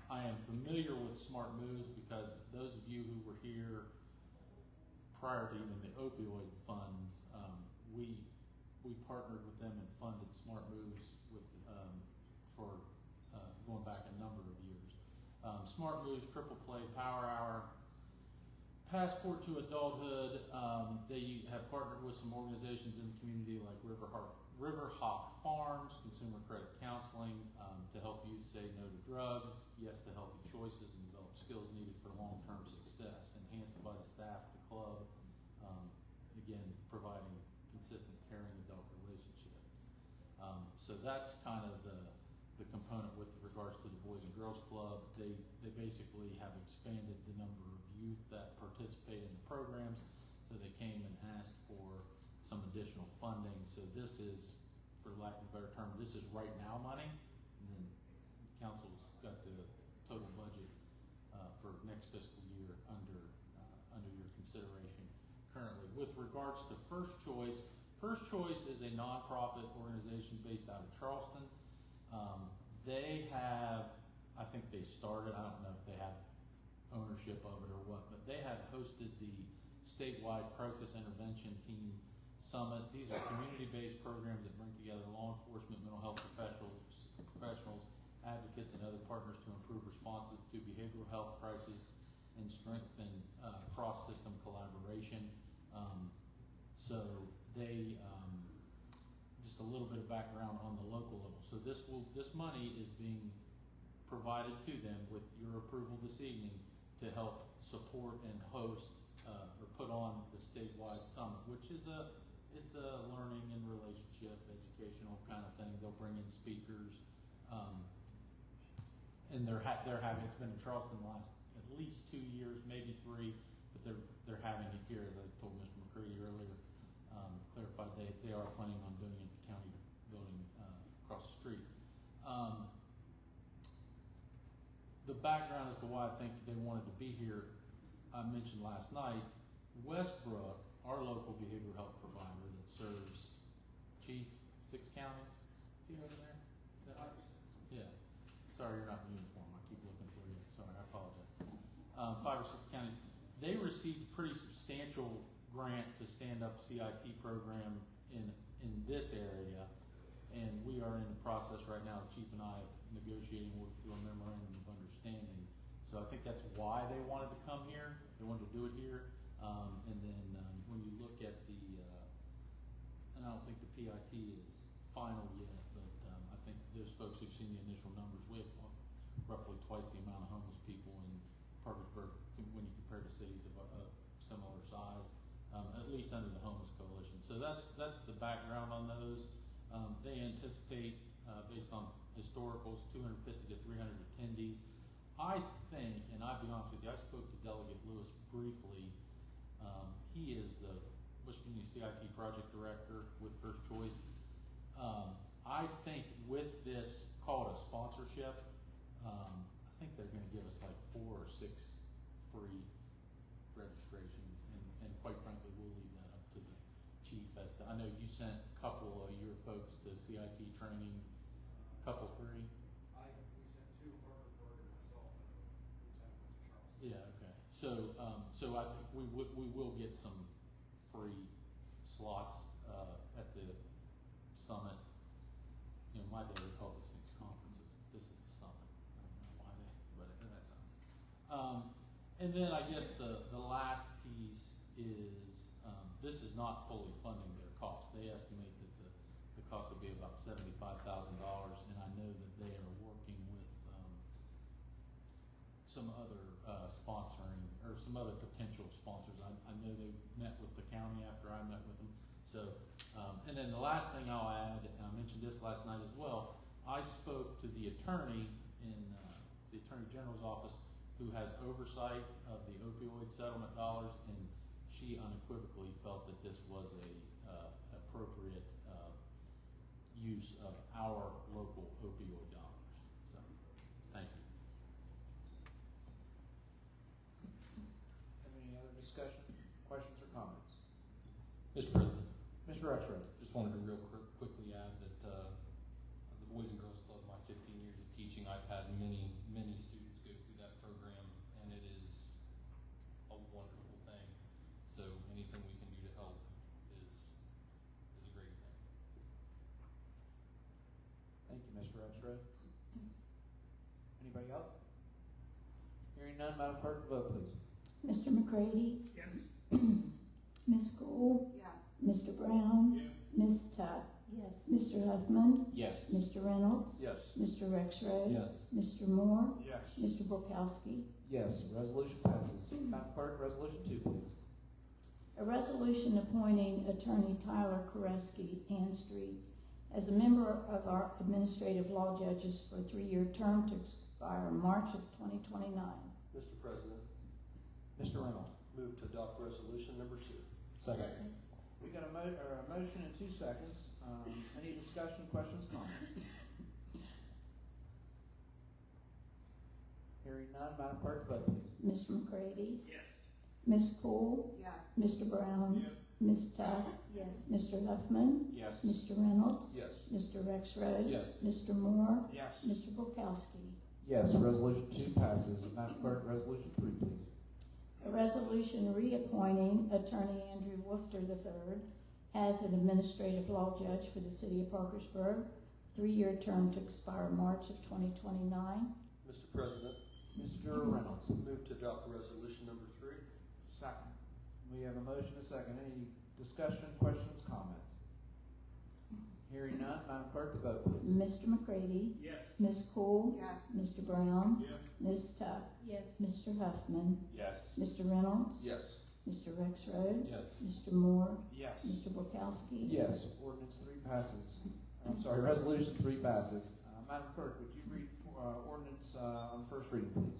Speaker 10: I am familiar with Smart Moves because those of you who were here prior to even the opioid funds, we partnered with them and funded Smart Moves for going back a number of years. Smart Moves, Triple Play, Power Hour, Passport to Adulthood. They have partnered with some organizations in the community like Riverhawk Farms, Consumer Credit Counseling, to help youth say no to drugs, yes to healthy choices, and develop skills needed for long-term success. Enhanced by the staff at the club, again, providing consistent, caring adult relationships. So that's kind of the component with regards to the Boys and Girls Club. They basically have expanded the number of youth that participate in the programs, so they came and asked for some additional funding. So this is, for lack of a better term, this is right now money, and then council's got the total budget for next fiscal year under your consideration currently. With regards to First Choice is a nonprofit organization based out of Charleston. They have, I think they started, I don't know if they have ownership of it or what, but they have hosted the statewide crisis intervention team summit. These are community-based programs that bring together law enforcement, mental health professionals, advocates, and other partners to improve responses to behavioral health crises and strengthen cross-system collaboration. So they, just a little bit of background on the local level. So this money is being provided to them with your approval this evening to help support and host or put on the statewide summit, which is it's a learning and relationship, educational kind of thing. They'll bring in speakers, and they're having, it's been in Charleston the last at least 2 years, maybe 3, but they're having it here. As I told Mr. McCready earlier, clarified they are planning on doing it at the county building across the street. The background as to why I think they wanted to be here, I mentioned last night. Westbrook, our local behavioral health provider that serves Chief, 6 counties. See over there? Is that right? Yeah. Sorry, you're not in uniform. I keep looking for you. Sorry, I apologize. 5 or 6 counties. They received a pretty substantial grant to stand up a CIT program in this area, and we are in the process right now. The chief and I are negotiating, working through a memorandum of understanding. So I think that's why they wanted to come here. They wanted to do it here. And then when you look at the, and I don't think the PIT is final yet, but I think those folks who've seen the initial numbers, we have roughly twice the amount of homeless people in Parkersburg when you compare to cities of similar size, at least under the homeless coalition. So that's the background on those. They anticipate, based on historicals, 250 to 300 attendees. I think, and I'll be honest with you, I spoke to Delegate Lewis briefly. He is the West Virginia CIT project director with First Choice. I think with this, call it a sponsorship, I think they're going to give us like 4 or 6 free registrations, and quite frankly, we'll leave that up to the chief. I know you sent a couple of your folks to CIT training, couple 3.
Speaker 15: We sent 2, Parkersburg and myself, and Lieutenant went to Charleston.
Speaker 10: Yeah, okay. So I think we will get some free slots at the summit. You know, my day we call these things conferences. This is the summit. I don't know why but that's something. And then I guess the last piece is this is not fully funding their cost. They estimate that the cost would be about $75,000, and I know that they are working with some other sponsoring or some other potential sponsors. I know they met with the county after I met with them. So, and then the last thing I'll add, and I mentioned this last night as well, I spoke to the attorney in the Attorney General's office who has oversight of the opioid settlement dollars, and she unequivocally felt that this was a appropriate use of our local opioid dollars. So, thank you.
Speaker 1: Any other discussion, questions, or comments?
Speaker 13: Mr. President,
Speaker 1: Mr. Rexroth.
Speaker 13: just wanted to real quickly add that the Boys and Girls Club, my 15 years of teaching, I've had many students go through that program, and it is a wonderful thing. So anything we can do to help is a great thing.
Speaker 1: Thank you, Mr. Rexroth. Anybody else? Hearing none, Madam Clerk, the vote, please.
Speaker 5: Mr. McCready?
Speaker 15: Yes.
Speaker 5: Ms. Cole?
Speaker 3: Yes.
Speaker 5: Mr. Brown?
Speaker 4: Yes.
Speaker 5: Ms. Tuck?
Speaker 2: Yes.
Speaker 5: Mr. Huffman?
Speaker 9: Yes.
Speaker 5: Mr. Reynolds?
Speaker 9: Yes.
Speaker 5: Mr. Rexroad?
Speaker 13: Yes.
Speaker 5: Mr. Moore?
Speaker 14: Yes.
Speaker 5: Mr. Bukowski?
Speaker 1: Yes, resolution passes. Madam Clerk, resolution 2, please.
Speaker 5: A resolution appointing Attorney Tyler Koreski, Ann Street, as a member of our administrative law judges for a 3-year term to expire March of 2029.
Speaker 9: Mr. President,
Speaker 1: Mr. Reynolds.
Speaker 9: move to adopt resolution number 2.
Speaker 13: Second.
Speaker 1: We got a motion in 2 seconds. Any discussion, questions, comments? Hearing none, Madam Clerk, vote please.
Speaker 5: Mr. McCready?
Speaker 15: Yes.
Speaker 5: Ms. Cole?
Speaker 3: Yes.
Speaker 5: Mr. Brown?
Speaker 4: Yes.
Speaker 5: Ms. Tuck?
Speaker 2: Yes.
Speaker 5: Mr. Huffman?
Speaker 9: Yes.
Speaker 5: Mr. Reynolds?
Speaker 9: Yes.
Speaker 5: Mr. Rexroad?
Speaker 13: Yes.
Speaker 5: Mr. Moore?
Speaker 14: Yes.
Speaker 5: Mr. Bukowski?
Speaker 1: Yes, resolution 2 passes. Madam Clerk, resolution 3, please.
Speaker 5: A resolution reappointing Attorney Andrew Woofter III as an administrative law judge for the city of Parkersburg, 3-year term to expire March of 2029.
Speaker 9: Mr. President,
Speaker 1: Mr. Reynolds.
Speaker 9: move to adopt resolution number 3.
Speaker 1: Second. We have a motion, a second. Any discussion, questions, comments? Hearing none, Madam Clerk, the vote please.
Speaker 5: Mr. McCready?
Speaker 15: Yes.
Speaker 5: Ms. Cole?
Speaker 3: Yes.
Speaker 5: Mr. Brown?
Speaker 4: Yes.
Speaker 5: Ms. Tuck?
Speaker 2: Yes.
Speaker 5: Mr. Huffman?
Speaker 9: Yes.
Speaker 5: Mr. Reynolds?
Speaker 9: Yes.
Speaker 5: Mr. Rexroad?
Speaker 13: Yes.
Speaker 5: Mr. Moore?
Speaker 14: Yes.
Speaker 5: Mr. Bukowski?
Speaker 1: Yes, ordinance 3 passes. I'm sorry, resolution 3 passes. Madam Clerk, would you read ordinance on first reading, please?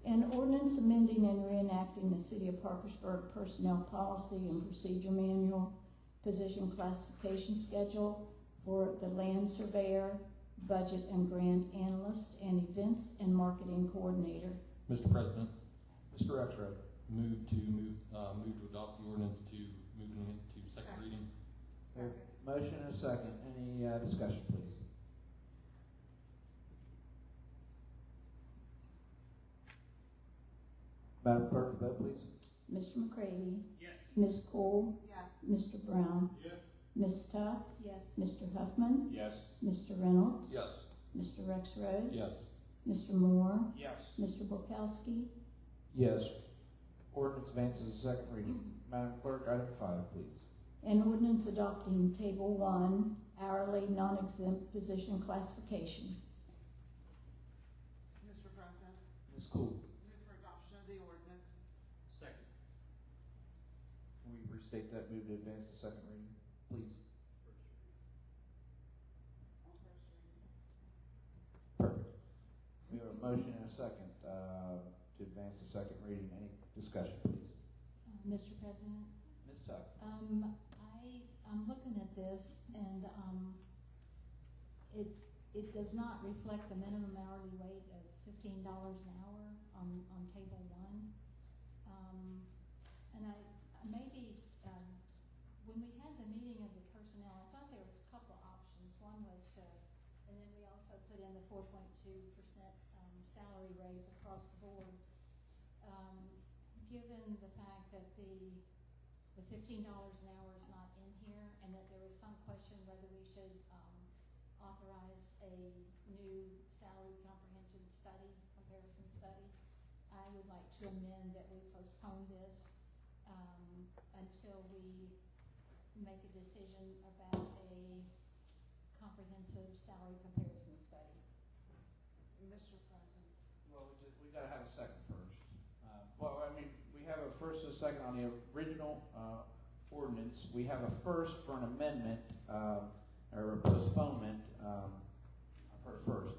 Speaker 5: An ordinance amending and reenacting the City of Parkersburg Personnel Policy and Procedure Manual, position classification schedule for the land surveyor, budget and grant analyst, and events and marketing coordinator.
Speaker 13: Mr. President,
Speaker 1: Mr. Rexroad.
Speaker 13: move to adopt the ordinance to moving it to second reading.
Speaker 3: Second.
Speaker 1: Motion and a second. Any discussion, please? Madam Clerk, vote please.
Speaker 5: Mr. McCravy?
Speaker 15: Yes.
Speaker 5: Ms. Cole?
Speaker 3: Yes.
Speaker 5: Mr. Brown?
Speaker 4: Yes.
Speaker 5: Ms. Tuck?
Speaker 2: Yes.
Speaker 5: Mr. Huffman?
Speaker 9: Yes.
Speaker 5: Mr. Reynolds?
Speaker 9: Yes.
Speaker 5: Mr. Rexroad?
Speaker 13: Yes.
Speaker 5: Mr. Moore?
Speaker 9: Yes.
Speaker 5: Mr. Bukowski?
Speaker 1: Yes. Ordinance advances to second reading. Madam Clerk, item 5, please.
Speaker 5: An ordinance adopting Table 1 hourly non-exempt position classification.
Speaker 3: Mr. President,
Speaker 1: Ms. Cool.
Speaker 3: move for adoption of the ordinance.
Speaker 15: Second.
Speaker 1: Can we restate that move to advance to second reading, please?
Speaker 3: On first reading.
Speaker 1: Perfect. We have a motion and a second to advance to second reading. Any discussion, please?
Speaker 5: Mr. President,
Speaker 1: Ms. Tuck.
Speaker 5: I'm looking at this and it does not reflect the minimum hourly rate of $15 an hour on Table 1. And I maybe when we had the meeting of the personnel, I thought there were a couple of options. One was to, and then we also put in the 4.2% salary raise across the board. Given the fact that the $15 an hour is not in here, and that there was some question whether we should authorize a new salary comprehension study, comparison study, I would like to amend that we postpone this until we make a decision about a comprehensive salary comparison study.
Speaker 3: Mr. President.
Speaker 1: Well, we gotta have a second first. We have a first and a second on the original ordinance. We have a first for an amendment or a postponement. I've heard first.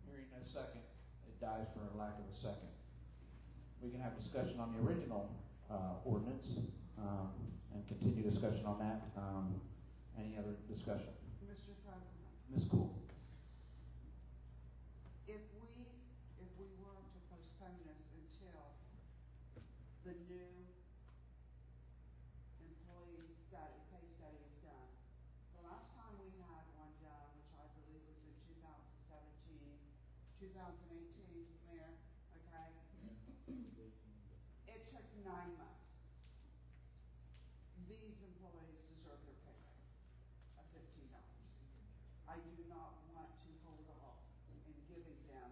Speaker 1: Hearing no second, it dies for lack of a second. We can have discussion on the original ordinance and continue discussion on that. Any other discussion?
Speaker 3: Mr. President,
Speaker 1: Ms. Cool.
Speaker 3: if we were to postpone this until the new employee study, pay study is done. The last time we had one done, which I believe was in 2017, 2018, Mayor, okay? It took 9 months. These employees deserve their pay raise of $15. I do not want to hold off in giving them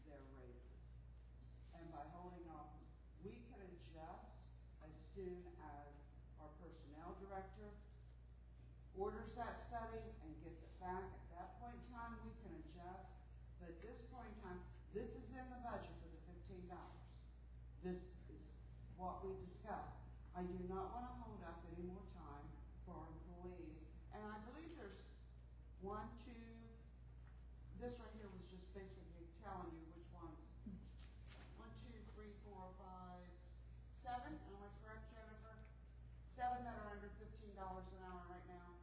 Speaker 3: their raises. And by holding off, we can adjust as soon as our personnel director orders that study and gets it back. At that point in time, we can adjust. But at this point in time, this is in the budget for the $15. This is what we discussed. I do not want to hold up any more time for our employees. And I believe there's 1, 2, this right here was just basically telling you which ones. 1, 2, 3, 4, 5, 7, am I correct, Jennifer? 7 that are under $15 an hour right now.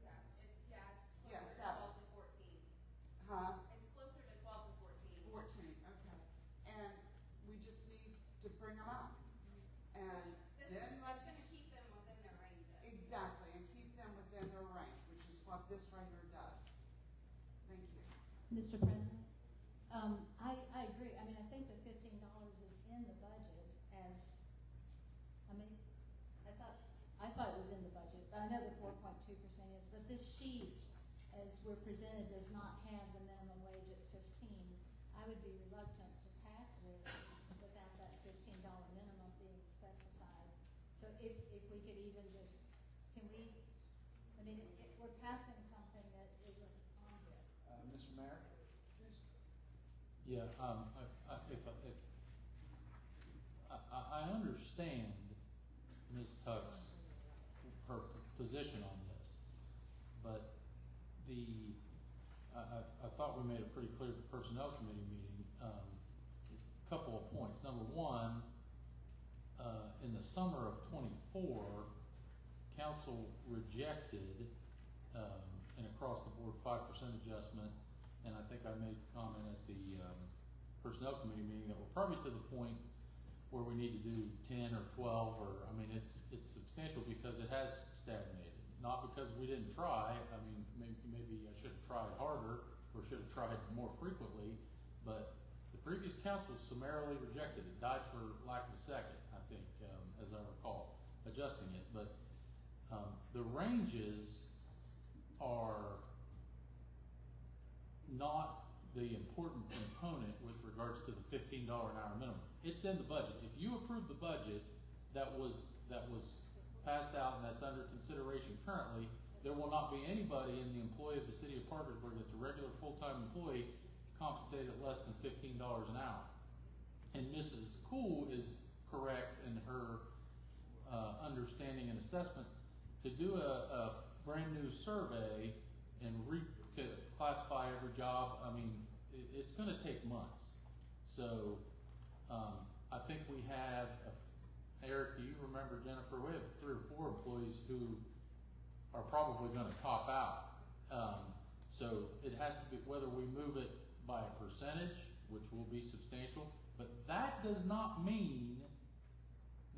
Speaker 7: It's
Speaker 3: Yeah,
Speaker 7: closer to 12
Speaker 3: seven.
Speaker 7: to 14.
Speaker 3: Huh?
Speaker 7: It's closer to 12 to 14.
Speaker 3: 14, okay. And we just need to bring them up. And then
Speaker 7: That's
Speaker 3: let
Speaker 7: gonna
Speaker 3: this,
Speaker 7: keep them within their ranges.
Speaker 3: exactly, and keep them within their range, which is what this right here does. Thank you.
Speaker 5: Mr. President, I agree. I mean, I think the $15 is in the budget as, I thought it was in the budget. I know the 4.2% is, but this sheet, as we're presented, does not have the minimum wage at 15. I would be reluctant to pass this without that $15 minimum being specified. So if we could even just, we're passing something that isn't on here.
Speaker 1: Mr. Mayor?
Speaker 10: Yeah, I understand Ms. Tuck's, her position on this, but the, I thought we made it pretty clear at the Personnel Committee meeting. Couple of points. Number one, in the summer of '24, council rejected an across-the-board 5% adjustment, and I think I made the comment at the Personnel Committee meeting that we're probably to the point where we need to do 10 or 12, or, I mean, it's substantial because it has stagnated. Not because we didn't try. I mean, maybe I should have tried harder or should have tried more frequently, but the previous council summarily rejected it, died for lack of a second, I think, as I recall, adjusting it. But the ranges are not the important component with regards to the $15 an hour minimum. It's in the budget. If you approve the budget that was passed out and that's under consideration currently, there will not be anybody in the employee of the city of Parkersburg that's a regular full-time employee compensated at less than $15 an hour. And Mrs. Cool is correct in her understanding and assessment. To do a brand new survey and reclassify every job, I mean, it's going to take months. So I think we have, Eric, do you remember, Jennifer, we have 3 or 4 employees who are probably going to top out. So it has to be, whether we move it by a percentage, which will be substantial, but that does not mean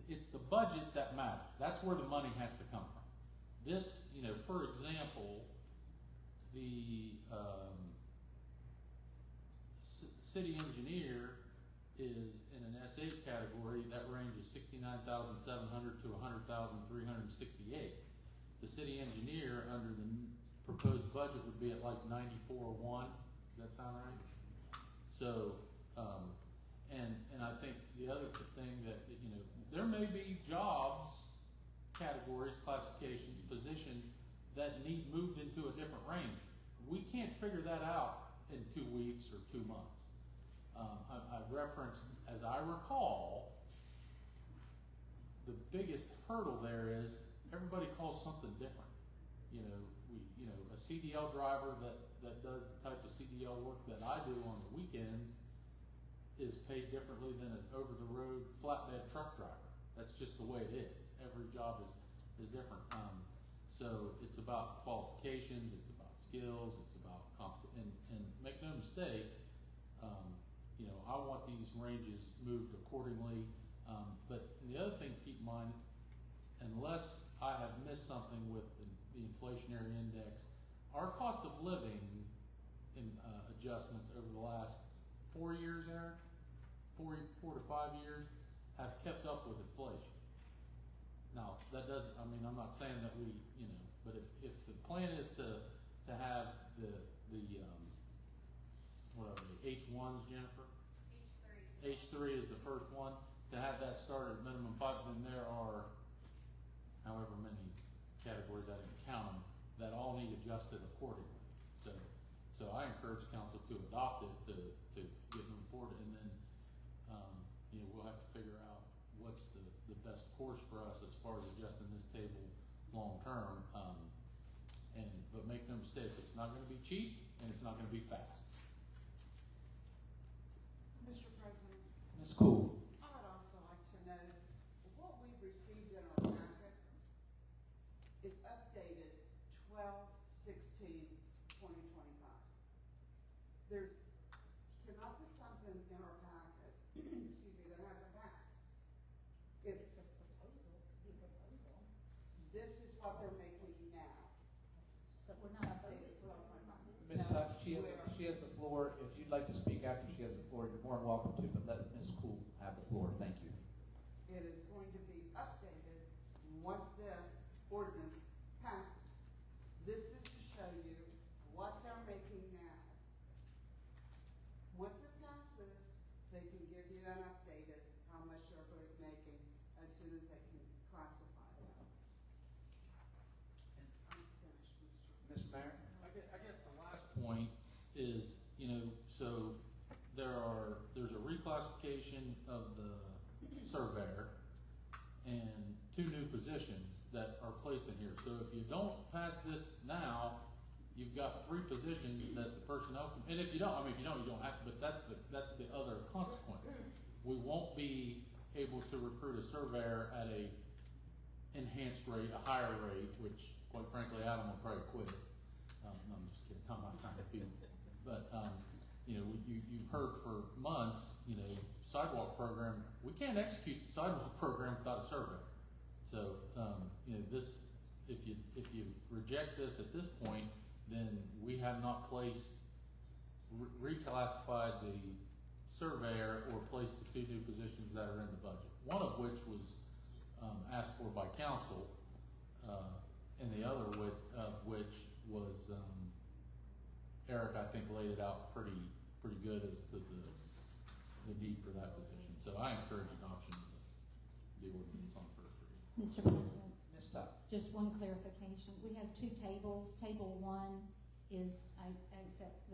Speaker 10: it's the budget that matters. That's where the money has to come from. This, you know, for example, the city engineer is in an S8 category that ranges $69,700 to $100,368. The city engineer under the proposed budget would be at like 94.1. Does that sound right? So, and I think the other thing that, you know, there may be jobs, categories, classifications, positions that need moved into a different range. We can't figure that out in 2 weeks or 2 months. I've referenced, as I recall, the biggest hurdle there is everybody calls something different. You know, a CDL driver that does the type of CDL work that I do on the weekends is paid differently than an over-the-road flatbed truck driver. That's just the way it is. Every job is different. So it's about qualifications, it's about skills, it's about and make no mistake, you know, I want these ranges moved accordingly. But the other thing to keep in mind, unless I have missed something with the inflationary index, our cost of living in adjustments over the last 4 years, Aaron, 4 to 5 years, have kept up with inflation. Now, that doesn't, I mean, I'm not saying that we, you know, but if the plan is to have the what are they, H1s, Jennifer? H3 is the first one. To have that started at minimum 5, then there are however many categories, I didn't count them, that all need adjusted accordingly. So I encourage council to adopt it to get moving forward, and then you know, we'll have to figure out what's the best course for us as far as adjusting this table long term. But make no mistake, it's not going to be cheap and it's not going to be fast.
Speaker 3: Mr. President,
Speaker 1: Ms. Cool.
Speaker 3: I would also like to know what we've received in our packet is updated 12/16/2025. There cannot be something in our packet, excuse me, that hasn't passed.
Speaker 2: It's a proposal, a proposal,
Speaker 3: This is what they're making now.
Speaker 2: but we're not voting.
Speaker 3: Updated 12/25.
Speaker 1: Ms.
Speaker 3: Now,
Speaker 1: Hunt, she has the floor. If you'd like to speak after she has the floor, you're more than welcome to, but let Ms. Cool have the floor. Thank you.
Speaker 3: It is going to be updated once this ordinance passes. This is to show you what they're making now. Once it passes, they can give you an updated how much they're making as soon as they can classify that. I'm finished, Mr.
Speaker 1: Mr. Mayor?
Speaker 10: I guess the last point is, you know, so there's a reclassification of the surveyor and 2 new positions that are placed in here. So if you don't pass this now, you've got 3 positions that the personnel, and if you don't, you don't have to, but that's the other consequence. We won't be able to recruit a surveyor at a enhanced rate, a higher rate, which quite frankly, Adam will probably quit. No, I'm just kidding, I'm not trying to be, but, you've heard for months, sidewalk program, we can't execute the sidewalk program without a survey. So, this, if you reject this at this point, then we have not placed, reclassified the surveyor or placed the 2 new positions that are in the budget. One of which was, asked for by council, and the other of which was, Eric, I think, laid it out pretty good as to the need for that position. So I encourage adoption of the ordinance on first reading.
Speaker 2: Mr. President,
Speaker 1: Ms. Tuck.
Speaker 2: just one clarification. We have 2 tables. Table 1 is, I accept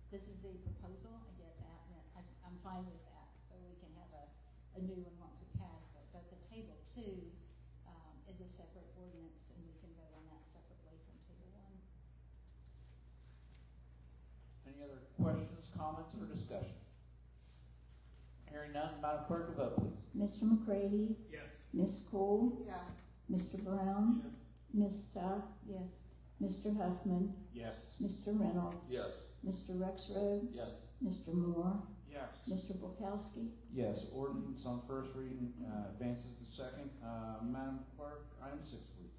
Speaker 2: this is the proposal. I get that, and I'm fine with that. So we can have a new one once we pass it. But the table 2 is a separate ordinance, and we can vote on that separately from table 1.
Speaker 1: Any other questions, comments, or discussion? Hearing none, Madam Clerk, the vote, please.
Speaker 5: Mr. McCready?
Speaker 15: Yes.
Speaker 5: Ms. Cole?
Speaker 3: Yeah.
Speaker 5: Mr. Brown?
Speaker 15: Yes.
Speaker 5: Ms. Tuck?
Speaker 2: Yes.
Speaker 5: Mr. Huffman?
Speaker 9: Yes.
Speaker 5: Mr. Reynolds?
Speaker 9: Yes.
Speaker 5: Mr. Rexroad?
Speaker 10: Yes.
Speaker 5: Mr. Moore?
Speaker 1: Yes.
Speaker 5: Mr. Bukowski?
Speaker 1: Yes, ordinance on first reading advances to second. Madam Clerk, item 6, please.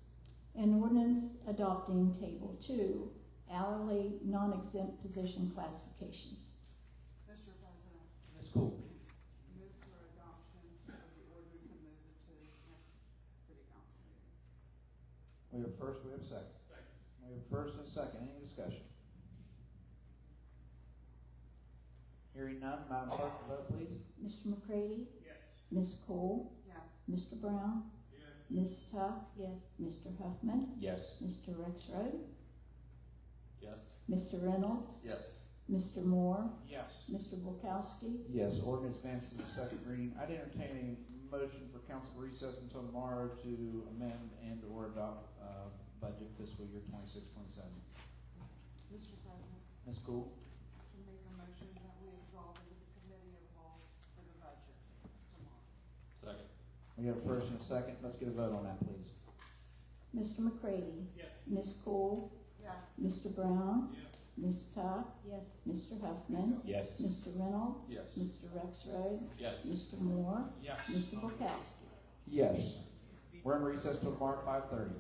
Speaker 5: An ordinance adopting Table 2, hourly non-exempt position classifications.
Speaker 3: Mr. President,
Speaker 1: Ms. Cool.
Speaker 3: move for adoption of the ordinance and move it to next city council meeting.
Speaker 1: We have first, we have second.
Speaker 15: Second.
Speaker 1: We have first and second. Any discussion? Hearing none, Madam Clerk, vote please.
Speaker 5: Mr. McCready?
Speaker 15: Yes.
Speaker 5: Ms. Cole?
Speaker 3: Yes.
Speaker 5: Mr. Brown?
Speaker 15: Yes.
Speaker 5: Ms. Tuck?
Speaker 2: Yes.
Speaker 5: Mr. Huffman?
Speaker 11: Yes.
Speaker 5: Mr. Rexroad?
Speaker 10: Yes.
Speaker 5: Mr. Reynolds?
Speaker 9: Yes.
Speaker 5: Mr. Moore?
Speaker 1: Yes.
Speaker 5: Mr. Bukowski?
Speaker 1: Yes, ordinance advances to second reading. I'd entertain a motion for council recess until tomorrow to amend and or adopt budget fiscal year 26-27.
Speaker 3: Mr. President,
Speaker 1: Ms. Cool.
Speaker 3: to make a motion that we absolve into the committee of the whole for the budget tomorrow.
Speaker 10: Second.
Speaker 1: We have a first and a second. Let's get a vote on that, please.
Speaker 5: Mr. McCready?
Speaker 15: Yes.
Speaker 5: Ms. Cole?
Speaker 3: Yes.
Speaker 5: Mr. Brown?
Speaker 15: Yes.
Speaker 5: Ms. Tuck?
Speaker 2: Yes.
Speaker 5: Mr. Huffman?
Speaker 11: Yes.
Speaker 5: Mr. Reynolds?
Speaker 9: Yes.
Speaker 5: Mr. Rexroad?
Speaker 10: Yes.
Speaker 5: Mr. Moore?
Speaker 1: Yes.
Speaker 5: Mr. Bukowski?
Speaker 1: Yes. We're in recess till tomorrow at 5:30.